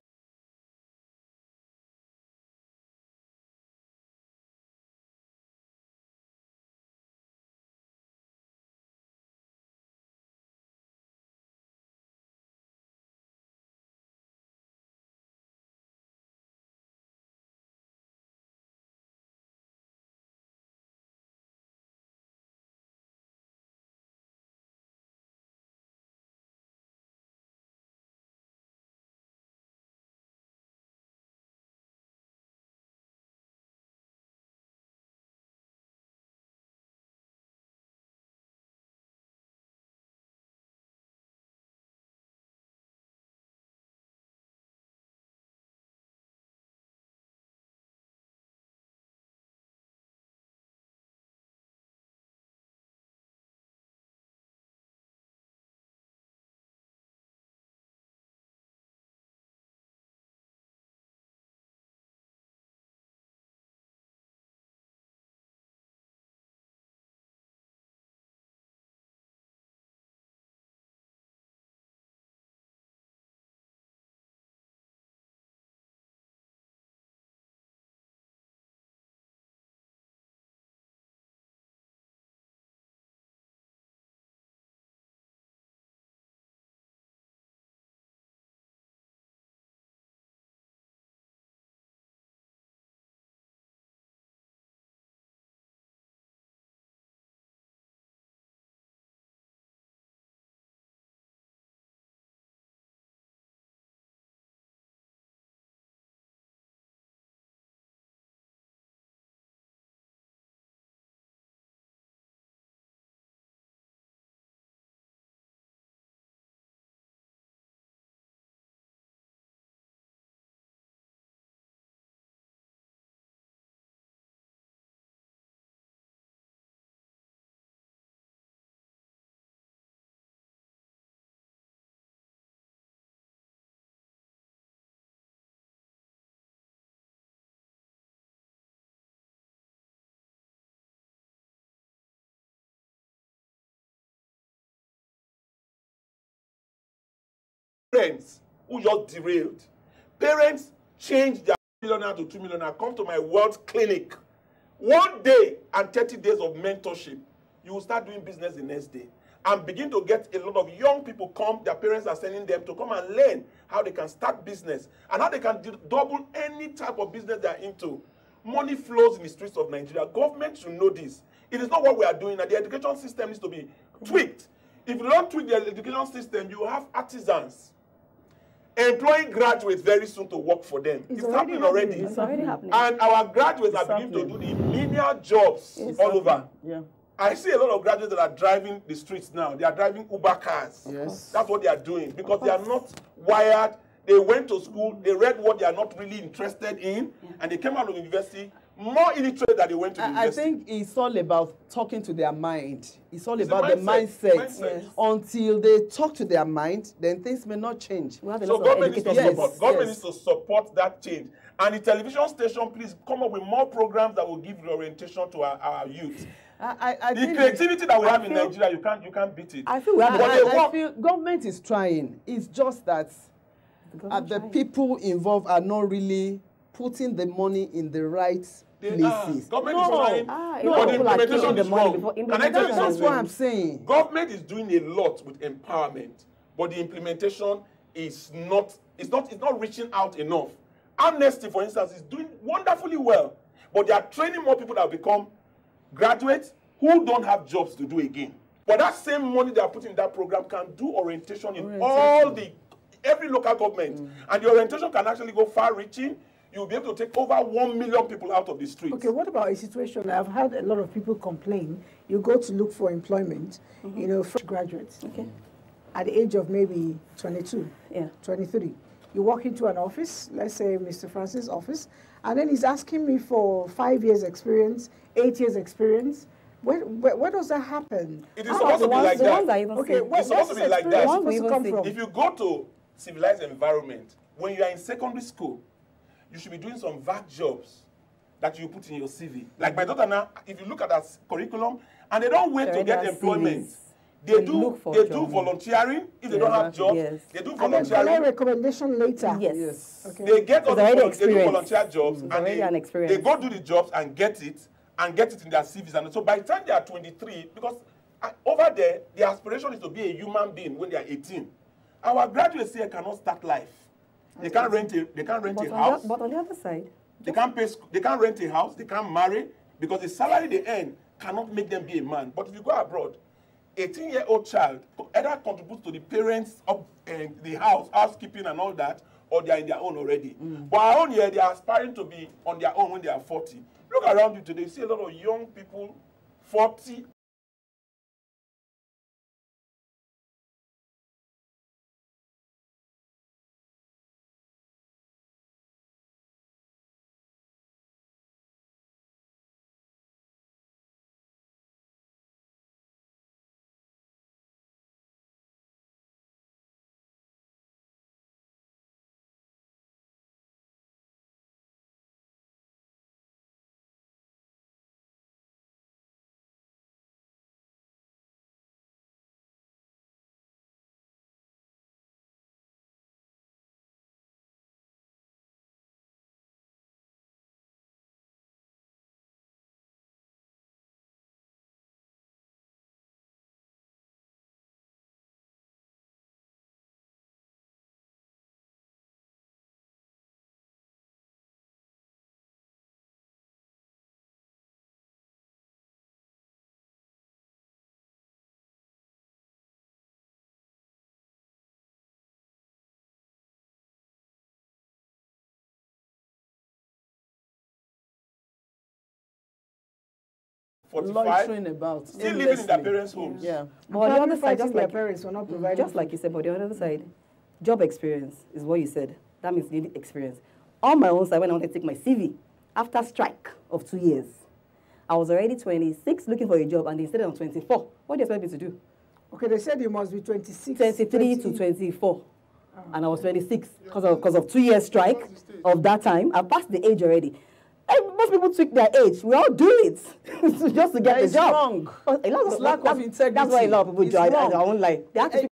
Parents who just derailed. Parents change their millionaire to 2 millionaire, come to my World Clinic. 1 day and 30 days of mentorship. You will start doing business the next day. And begin to get a lot of young people come, their parents are sending them to come and learn how they can start business and how they can double any type of business they are into. Money flows in the streets of Nigeria. Government should know this. It is not what we are doing, and the education system needs to be tweaked. If you don't tweak the education system, you have artisans employing graduates very soon to work for them. It's happening already. It's already happening. And our graduates are beginning to do the menial jobs all over. Yeah. I see a lot of graduates that are driving the streets now. They are driving Uber cars. Yes. That's what they are doing because they are not wired. They went to school, they read what they are not really interested in, and they came out of university more illiterate than they went to university. I think it's all about talking to their mind. It's all about the mindset. Yes. Until they talk to their mind, then things may not change. So government needs to support that change. And the television station, please come up with more programs that will give orientation to our youth. The creativity that we have in Nigeria, you can't beat it. I feel government is trying. It's just that the people involved are not really putting the money in the right places. Government is trying, but the implementation is wrong. Can I tell you something? That's what I'm saying. Government is doing a lot with empowerment, but the implementation is not reaching out enough. Amnesty, for instance, is doing wonderfully well, but they are training more people that will become graduates who don't have jobs to do again. But that same money they are putting in that program can do orientation in every local government. And the orientation can actually go far-reaching. you'll be able to take over 1 million people out of the streets. Okay, what about a situation? I've had a lot of people complain. You go to look for employment, you know, fresh graduates. Okay. At the age of maybe 22, 23. You walk into an office, let's say Mr. Francis' office, and then he's asking me for 5 years experience, 8 years experience. Where does that happen? It is supposed to be like that. Okay, it's supposed to be like that. Supposed to come from? If you go to civilized environment, when you are in secondary school, you should be doing some vac jobs that you put in your CV. Like my daughter now, if you look at her curriculum, and they don't wait to get employment. They do volunteering if they don't have jobs. Yes. They do volunteering. And then collect recommendation later. Yes. Okay. They get all they do volunteer jobs and they go do the jobs and get it in their CVs. And so by the time they are 23, because over there, the aspiration is to be a human being when they are 18. Our graduates here cannot start life. They can't rent a house. But on the other side, they can't rent a house. They can't marry because the salary they earn cannot make them be a man. But if you go abroad, 18-year-old child either contributes to the parents of the housekeeping and all that, or they are in their own already. But our own here, they are aspiring to be on their own when they are 40. Look around you today, you see a lot of young people, 40. Loitering about. Still living in their parents' homes. Yeah. But on the other side, just like you said, but the other side, job experience is what you said. That means you need experience. On my own side, when I wanted to take my CV, after strike of 2 years, I was already 26 looking for a job, and they said I'm 24. What do you expect me to do? Okay, they said you must be 26. 23 to 24. And I was 26 because of 2 years strike of that time. I passed the age already. And most people tweak their age. We all do it just to get the job. Wrong. It's lack of integrity. That's why a lot of people do. I won't lie. They have to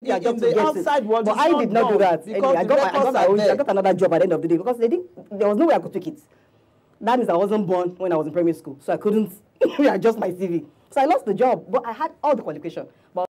in the outside world, but I did not do that. Anyway, I got another job at the end of the day because there was no way I could take it. That means I wasn't born when I was in primary school, so I couldn't adjust my CV. So I lost the job, but I had all the qualification. But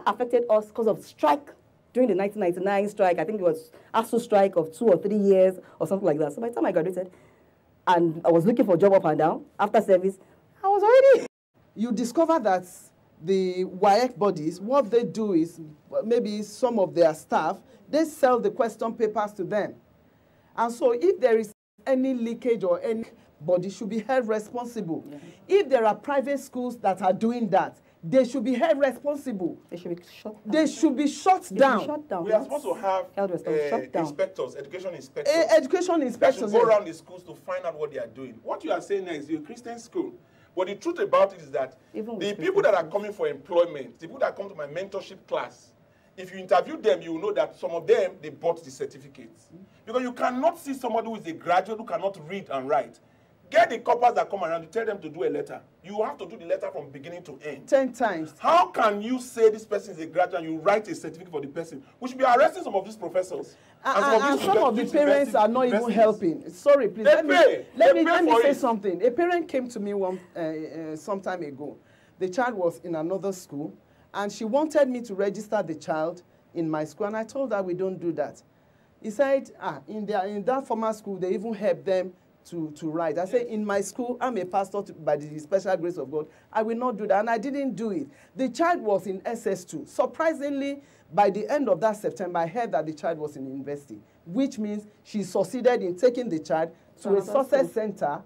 affected us because of strike during the 1999 strike. I think it was ASU strike of 2 or 3 years or something like that. So by the time I graduated and I was looking for a job up and down after service, I was already. You discover that the WAEC bodies, what they do is maybe some of their staff, they sell the question papers to them. And so if there is any leakage or anybody should be held responsible. Yeah. If there are private schools that are doing that, they should be held responsible. They should be shut down. They should be shut down. We are supposed to have inspectors, education inspectors. Education inspectors. That should go around the schools to find out what they are doing. What you are saying now is you're a Christian school. But the truth about it is that the people that are coming for employment, the people that come to my mentorship class, if you interview them, you will know that some of them, they bought the certificates. Because you cannot see somebody who is a graduate who cannot read and write. Get the coppers that come around, you tell them to do a letter. You have to do the letter from beginning to end. 10 times. How can you say this person is a graduate and you write a certificate for the person? We should be arresting some of these professors. And some of the parents are not even helping. Sorry, please. Let me say something. A parent came to me some time ago. The child was in another school, and she wanted me to register the child in my school, and I told her we don't do that. He said, in that former school, they even help them to write. I said, in my school, I'm a pastor by the special grace of God. I will not do that, and I didn't do it. The child was in SS2. Surprisingly, by the end of that September, I heard that the child was in university, which means she succeeded in taking the child to a success center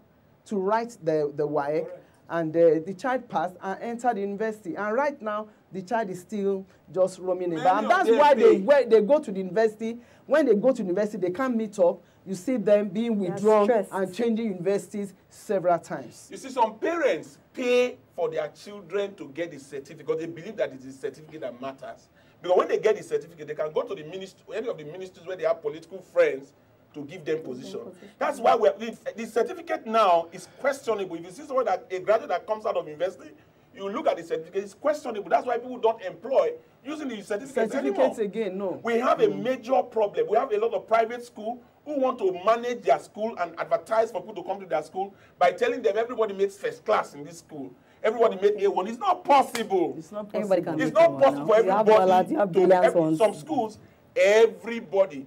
to write the WAEC, and the child passed and entered university. And right now, the child is still just roaming about. And that's why they go to the university. When they go to the university, they can't meet up. You see them being withdrawn and changing universities several times. You see, some parents pay for their children to get the certificate because they believe that it is the certificate that matters. Because when they get the certificate, they can go to the ministry, any of the ministries where they have political friends to give them position. That's why the certificate now is questionable. If you see someone a graduate that comes out of university, you look at the certificate, it's questionable. That's why people don't employ using the certificates anymore. Again, no. We have a major problem. We have a lot of private schools who want to manage their school and advertise for people to come to their school by telling them everybody makes first class in this school. Everybody made A1. It's not possible. It's not possible. It's not possible for everybody. Some schools, everybody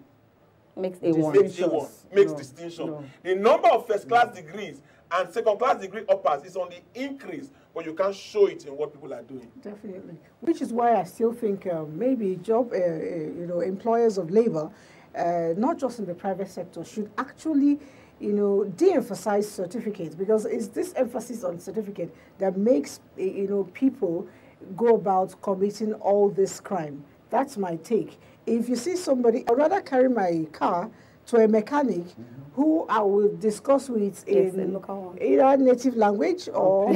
makes A1. Makes distinction. No. The number of first class degrees and second class degree uppers is on the increase, but you can't show it in what people are doing. Definitely. Which is why I still think maybe employers of labor, not just in the private sector, should actually de-emphasize certificates, because it's this emphasis on certificate that makes people go about committing all this crime. That's my take. If you see somebody, I'd rather carry my car to a mechanic who I will discuss with in either native language or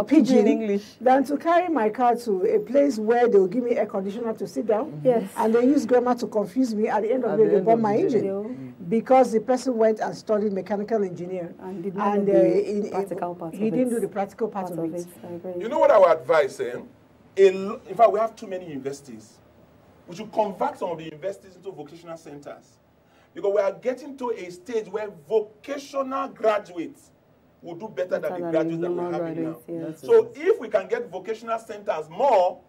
pidgin English, than to carry my car to a place where they will give me air conditioner to sit down, and they use grammar to confuse me. At the end of the day, they burn my engine because the person went and studied mechanical engineering and did not do the practical part of it. He didn't do the practical part of it. You know what I would advise? In fact, we have too many universities. We should convert some of the universities into vocational centers. Because we are getting to a stage where vocational graduates will do better than the graduates that we're having now. Yes. So if we can get vocational centers more,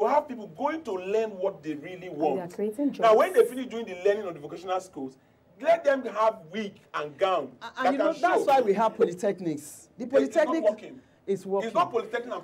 You have people going to learn what they really want. they are creating jobs. Now, when they finish doing the learning on the vocational schools, let them have wig and gown. And you know, that's why we have polytechnics. The polytechnic is working. It's not polytechnic.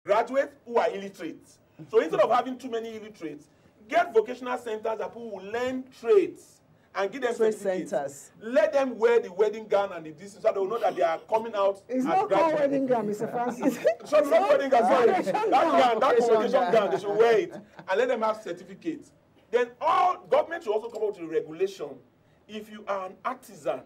Graduates who are illiterate. So instead of having too many illiterates, get vocational centers that people will learn trades and give them certificates. Let them wear the wedding gown and the distance so they will know that they are coming out. It's not called wedding gown, Mr. Francis. So not wedding gown, sorry. That convocation gown, they should wear it and let them have certificates. Then all government should also come out with a regulation. If you are an artisan,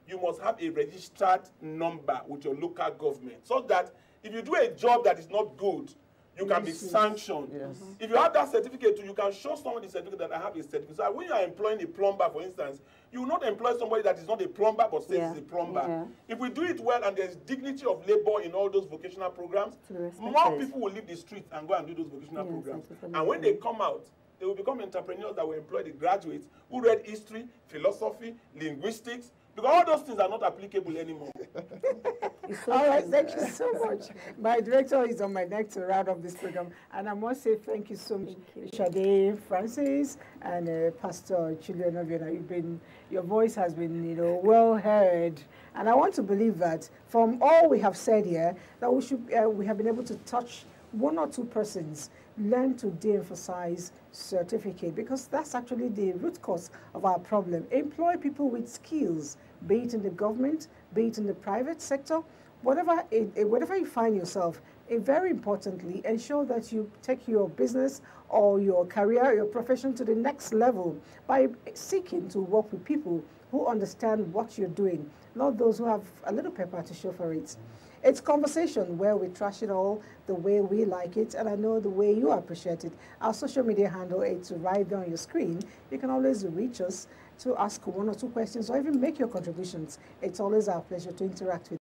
you must have a registered number with your local government so that if you do a job that is not good, you can be sanctioned. Yes. If you have that certificate, you can show someone the certificate that I have a certificate. So when you are employing a plumber, for instance, you will not employ somebody that is not a plumber but says he's a plumber. If we do it well and there's dignity of labor in all those vocational programs, more people will leave the streets and go and do those vocational programs. And when they come out, they will become entrepreneurs that will employ the graduates who read history, philosophy, linguistics, because all those things are not applicable anymore. All right, thank you so much. My director is on my neck to round up this program. And I must say thank you so much, Sade Francis and Pastor Chilionoviana. Your voice has been, well heard. And I want to believe that from all we have said here, that we have been able to touch one or two persons, learn to de-emphasize certificate, because that's actually the root cause of our problem. Employ people with skills, be it in the government, be it in the private sector, whatever you find yourself, very importantly, ensure that you take your business or your career, your profession to the next level by seeking to work with people who understand what you're doing, not those who have a little paper to show for it. It's conversation where we trash it all the way we like it, and I know the way you appreciate it. Our social media handle is right there on your screen. You can always reach us to ask one or two questions or even make your contributions. It's always our pleasure to interact with you.